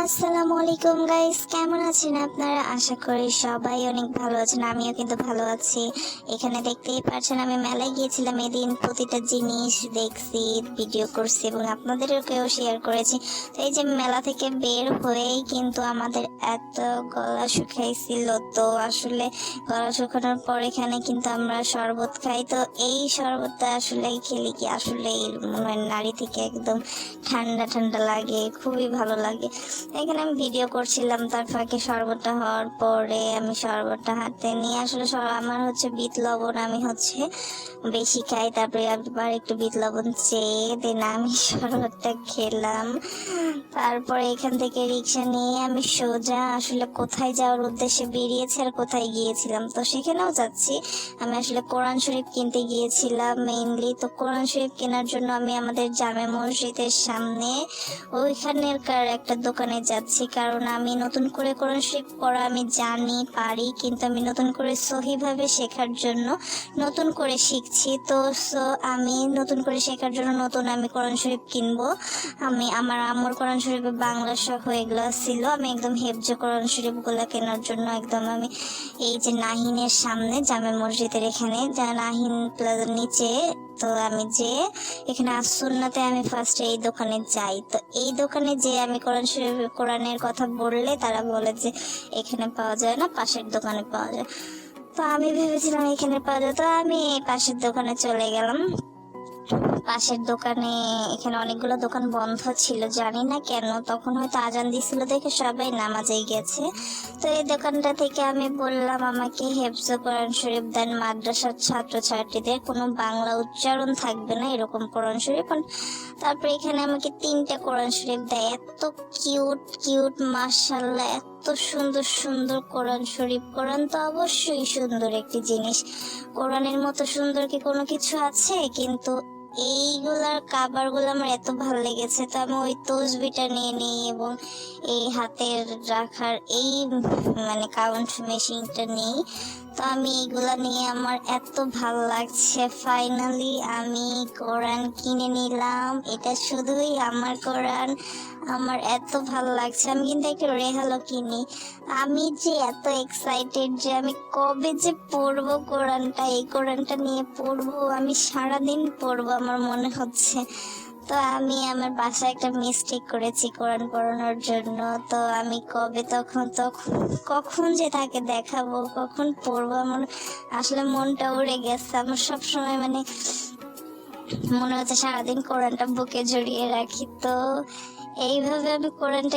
আসসালামু আলাইকুম গাইস, কেমন আছেন আপনারা? আশা করি সবাই অনেক ভালো আছেন। আমিও কিন্তু ভালো আছি। এখানে দেখতেই পাচ্ছেন আমি মেলায় গিয়েছিলাম। এদিন প্রতিটা জিনিস দেখছি, ভিডিও করছি এবং আপনাদেরকেও শেয়ার করেছি। তো এই যে মেলা থেকে বের হয়েই কিন্তু আমাদের এত গলা শুকাইছিল, তো আসলে গলা শুকানোর পর এখানে কিন্তু আমরা শরবত খাই। তো এই শরবতটা আসলে খেলে কি আসলে নাড়ি থেকে একদম ঠান্ডা ঠান্ডা লাগে, খুবই ভালো লাগে। এখানে আমি ভিডিও করছিলাম, তার ফাঁকে শরবতটা হওয়ার পরে আমি শরবতটা হাতে নিয়ে আসলে আমার হচ্ছে বিট লবণ আমি হচ্ছে বেশি খাই, তারপরে আবার একটু বিট লবণ চেয়ে দেন আমি শরবতটা খেলাম। তারপরে এখান থেকে রিক্সা নিয়ে আমি সোজা আসলে কোথায় যাওয়ার উদ্দেশ্যে বেরিয়েছি আর কোথায় গিয়েছিলাম, তো সেখানেও যাচ্ছি। আমি আসলে কোরআন শরীফ কিনতে গিয়েছিলাম মেইনলি। তো কোরআন শরীফ কেনার জন্য আমি আমাদের জামে মসজিদের সামনে ওইখানের একটা দোকানে যাচ্ছি, কারণ আমি নতুন করে কোরআন শরীফ পড়া আমি জানি পারি, কিন্তু আমি নতুন করে সহিভাবে শেখার জন্য নতুন করে শিখছি। তো আমি নতুন করে শেখার জন্য আমি কোরআন শরীফ কিনবো। আমি আমার আম্মুর কোরআন শরীফের বাংলা সহ এগুলো ছিল, আমি একদম হেফজ কোরআন শরীফ গুলা কেনার জন্য একদম আমি এই যে নাহিনের সামনে জামে মসজিদের এখানে নাহিন প্লাজার নিচে, তো আমি যে এখানে আসুন্নাতে আমি ফার্স্ট এই দোকানে যাই। তো এই দোকানে যে আমি কোরআনের কথা বললে তারা বলে যে এখানে পাওয়া যায় না, পাশের দোকানে পাওয়া যায়। তো আমি ভেবেছিলাম এখানে পাওয়া যায়, তো আমি পাশের দোকানে চলে গেলাম। পাশের দোকানে এখানে অনেকগুলো দোকান বন্ধ ছিল, জানি না কেন, তখন হয়তো আজান দিছিল দেখে সবাই নামাজে গেছে। তো এই দোকানটা থেকে আমি বললাম আমাকে হেফজ কোরআন শরীফ দেন, মাদ্রাসার ছাত্রছাত্রীদের কোনো বাংলা উচ্চারণ থাকবে না এরকম কোরআন শরীফ। তারপরে এখানে আমাকে 3টা কোরআন শরীফ দেয়, এত কিউট কিউট, মাশাআল্লাহ, এত সুন্দর সুন্দর কোরআন শরীফ। কোরআন তো অবশ্যই সুন্দর একটি জিনিস, কোরআনের মতো সুন্দর কি কোনো কিছু আছে? কিন্তু এইগুলার কাবার গুলো আমার এত ভালো লেগেছে, তো আমি ওই তসবিটা নিয়ে নিই এবং এই হাতের রাখার এই কাউন্ট মেশিনটা নিই। তো আমি এগুলা নিয়ে আমার এত ভালো লাগছে। ফাইনালি আমি কোরআন কিনে নিলাম, এটা শুধুই আমার কোরআন, আমার এত ভালো লাগছে। আমি কিন্তু একটা রেহালও কিনি। আমি যে এত এক্সাইটেড যে আমি কবে যে পড়বো কোরআনটা, এই কোরআনটা নিয়ে পড়বো, আমি সারাদিন পড়বো আমার মনে হচ্ছে। তো আমি আমার বাসায় একটা মিস্টেক করেছি কোরআন পড়ানোর জন্য, তো আমি কখন যে তাকে দেখাবো, কখন পড়বো, আমার আসলে মনটা উড়ে গেছে। আমার সবসময় মনে হচ্ছে সারাদিন কোরআনটা বুকে জড়িয়ে রাখি। তো এইভাবে আমি কোরআনটা